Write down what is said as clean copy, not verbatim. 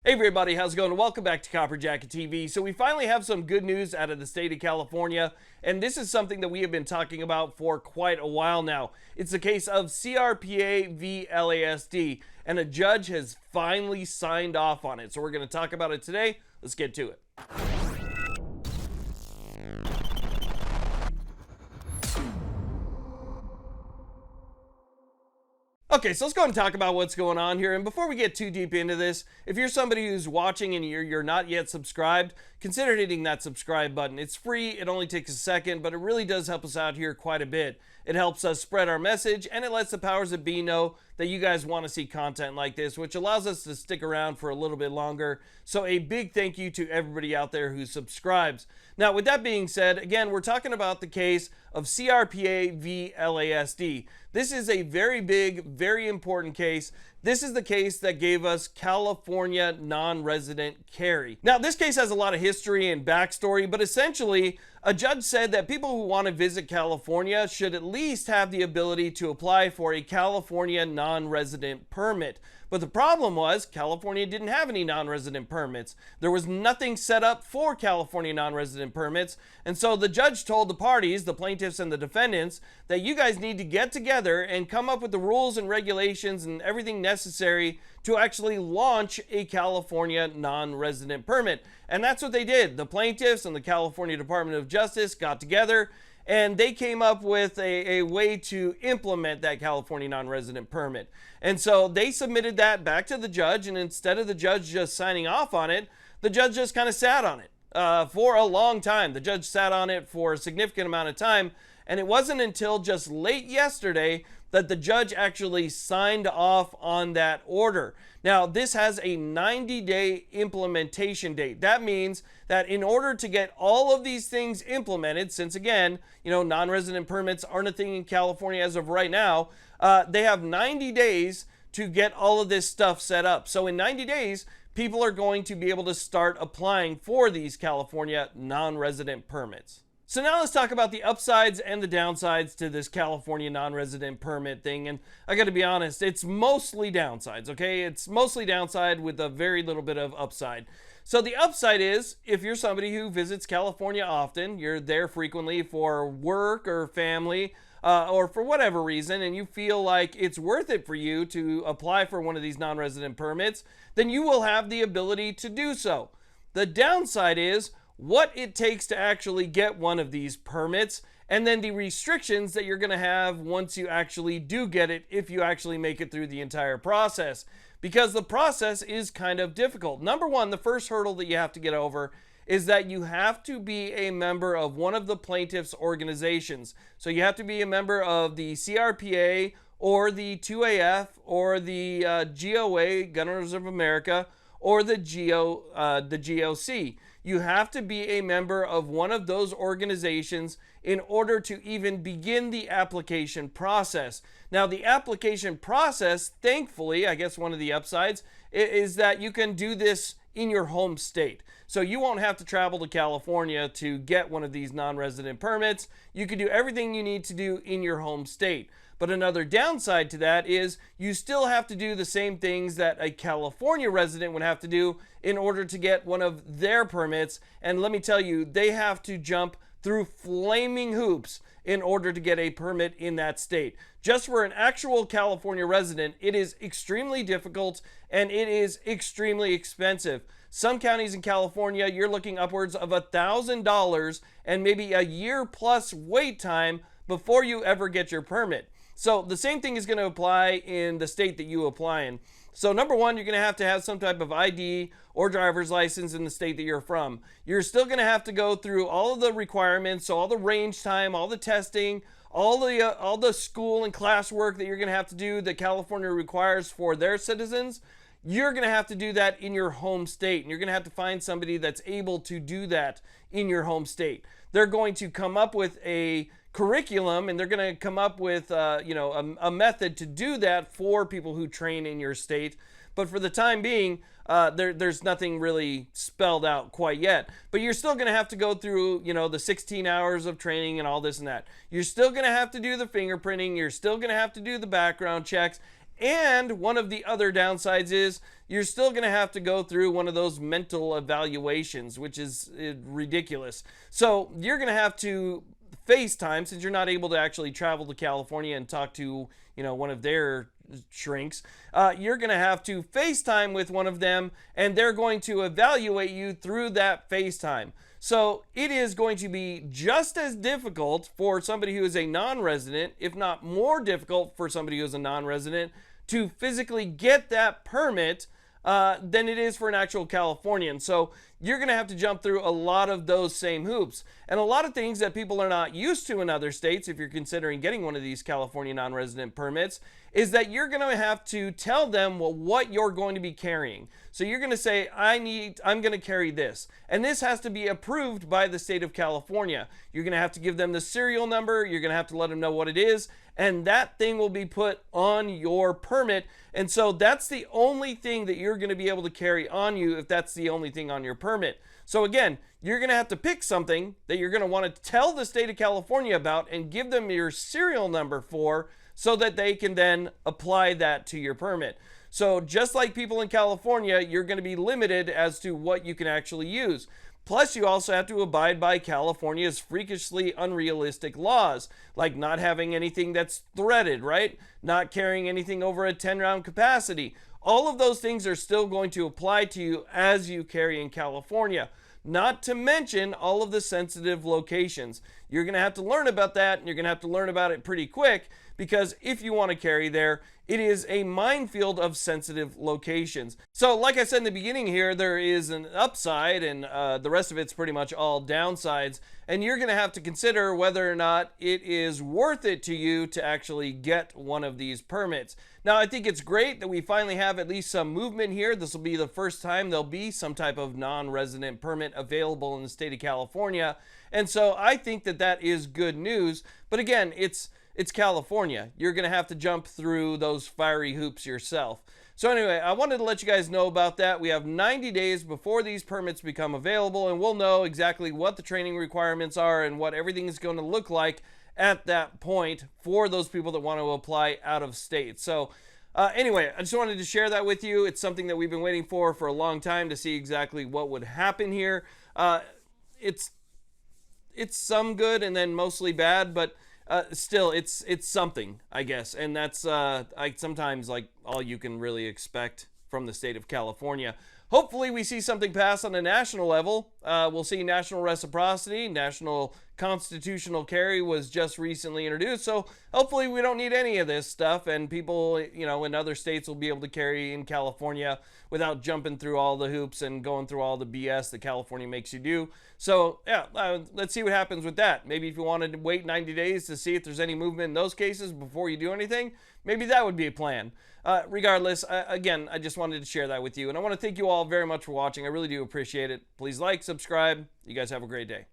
Hey everybody, how's it going? Welcome back to Copper Jacket TV. So we finally have some good news out of the state of California, and this is something that we have been talking about for quite a while now. It's the case of CRPA v. LASD, and a judge has finally signed off on it. So we're going to talk about it today. Let's get to it. Okay, so let's go ahead and talk about what's going on here. And before we get too deep into this, if you're somebody who's watching and you're not yet subscribed, consider hitting that subscribe button. It's free, it only takes a second, but it really does help us out here quite a bit. It helps us spread our message, and it lets the powers that be know that you guys want to see content like this, which allows us to stick around for a little bit longer. So a big thank you to everybody out there who subscribes. Now, with that being said, again, we're talking about the case of CRPA v. LASD. This is a very big, very important case. This is the case that gave us California non-resident carry. Now, this case has a lot of history and backstory, but essentially, a judge said that people who want to visit California should at least have the ability to apply for a California non-resident permit. But the problem was California didn't have any non-resident permits. There was nothing set up for California non-resident permits. And so the judge told the parties, the plaintiffs and the defendants, that you guys need to get together and come up with the rules and regulations and everything necessary to actually launch a California non-resident permit. And that's what they did. The plaintiffs and the California Department of Justice got together and they came up with a way to implement that California non-resident permit. And so they submitted that back to the judge, and instead of the judge just signing off on it, the judge just kind of sat on it for a long time. The judge sat on it for a significant amount of time, and it wasn't until just late yesterday that the judge actually signed off on that order. Now, this has a 90-day implementation date. That means that in order to get all of these things implemented, since again, non-resident permits aren't a thing in California as of right now, they have 90 days to get all of this stuff set up. So in 90 days, people are going to be able to start applying for these California non-resident permits. So now let's talk about the upsides and the downsides to this California non-resident permit thing. And I got to be honest, it's mostly downsides, okay? It's mostly downside with a very little bit of upside. So the upside is, if you're somebody who visits California often, you're there frequently for work or family, or for whatever reason, and you feel like it's worth it for you to apply for one of these non-resident permits, then you will have the ability to do so. The downside is what it takes to actually get one of these permits, and then the restrictions that you're going to have once you actually do get it, if you actually make it through the entire process. Because the process is kind of difficult. Number one, the first hurdle that you have to get over is that you have to be a member of one of the plaintiffs' organizations. So you have to be a member of the CRPA or the 2AF or the GOA, Gunners of America, or the GOC. You have to be a member of one of those organizations in order to even begin the application process. Now, the application process, thankfully, I guess one of the upsides is that you can do this in your home state. So you won't have to travel to California to get one of these non-resident permits. You can do everything you need to do in your home state. But another downside to that is you still have to do the same things that a California resident would have to do in order to get one of their permits. And let me tell you, they have to jump through flaming hoops in order to get a permit in that state. Just for an actual California resident, it is extremely difficult and it is extremely expensive. Some counties in California, you're looking upwards of $1,000 and maybe a year plus wait time before you ever get your permit. So the same thing is going to apply in the state that you apply in. So number one, you're going to have some type of ID or driver's license in the state that you're from. You're still going to have to go through all of the requirements, so all the range time, all the testing, all the school and class work that you're going to have to do that California requires for their citizens. You're going to have to do that in your home state, and you're going to have to find somebody that's able to do that in your home state. They're going to come up with a curriculum, and they're going to come up with a method to do that for people who train in your state. But for the time being, there's nothing really spelled out quite yet. But you're still going to have to go through, the 16 hours of training and all this and that. You're still going to have to do the fingerprinting. You're still going to have to do the background checks. And one of the other downsides is you're still going to have to go through one of those mental evaluations, which is ridiculous. So you're going to have to FaceTime, since you're not able to actually travel to California and talk to, one of their shrinks. You're going to have to FaceTime with one of them, and they're going to evaluate you through that FaceTime. So it is going to be just as difficult for somebody who is a non-resident, if not more difficult for somebody who is a non-resident, to physically get that permit than it is for an actual Californian. So you're going to have to jump through a lot of those same hoops. And a lot of things that people are not used to in other states, if you're considering getting one of these California non-resident permits, is that you're going to have to tell them what you're going to be carrying. So you're going to say, I'm going to carry this. And this has to be approved by the state of California. You're going to have to give them the serial number. You're going to have to let them know what it is. And that thing will be put on your permit. And so that's the only thing that you're going to be able to carry on you if that's the only thing on your permit. So again, you're going to have to pick something that you're going to want to tell the state of California about and give them your serial number for, so that they can then apply that to your permit. So just like people in California, you're going to be limited as to what you can actually use. Plus, you also have to abide by California's freakishly unrealistic laws, like not having anything that's threaded, right? Not carrying anything over a 10-round capacity. All of those things are still going to apply to you as you carry in California. Not to mention all of the sensitive locations. You're going to have to learn about that, and you're going to have to learn about it pretty quick, because if you want to carry there, it is a minefield of sensitive locations. So like I said in the beginning here, there is an upside, and the rest of it's pretty much all downsides, and you're going to have to consider whether or not it is worth it to you to actually get one of these permits. Now, I think it's great that we finally have at least some movement here. This will be the first time there'll be some type of non-resident permit available in the state of California, and so I think that that is good news. But again, it's California. You're going to have to jump through those fiery hoops yourself. So anyway, I wanted to let you guys know about that. We have 90 days before these permits become available, and we'll know exactly what the training requirements are and what everything is going to look like at that point for those people that want to apply out of state. So anyway, I just wanted to share that with you. It's something that we've been waiting for a long time, to see exactly what would happen here. It's some good and then mostly bad, but still, it's something, I guess, and that's sometimes like all you can really expect from the state of California. Hopefully, we see something pass on a national level. We'll see national reciprocity. National constitutional carry was just recently introduced, so hopefully we don't need any of this stuff, and people, in other states will be able to carry in California without jumping through all the hoops and going through all the BS that California makes you do. So yeah, let's see what happens with that. Maybe if you wanted to wait 90 days to see if there's any movement in those cases before you do anything, maybe that would be a plan. Regardless, again, I just wanted to share that with you, and I want to thank you all very much for watching. I really do appreciate it. Please like, subscribe. You guys have a great day.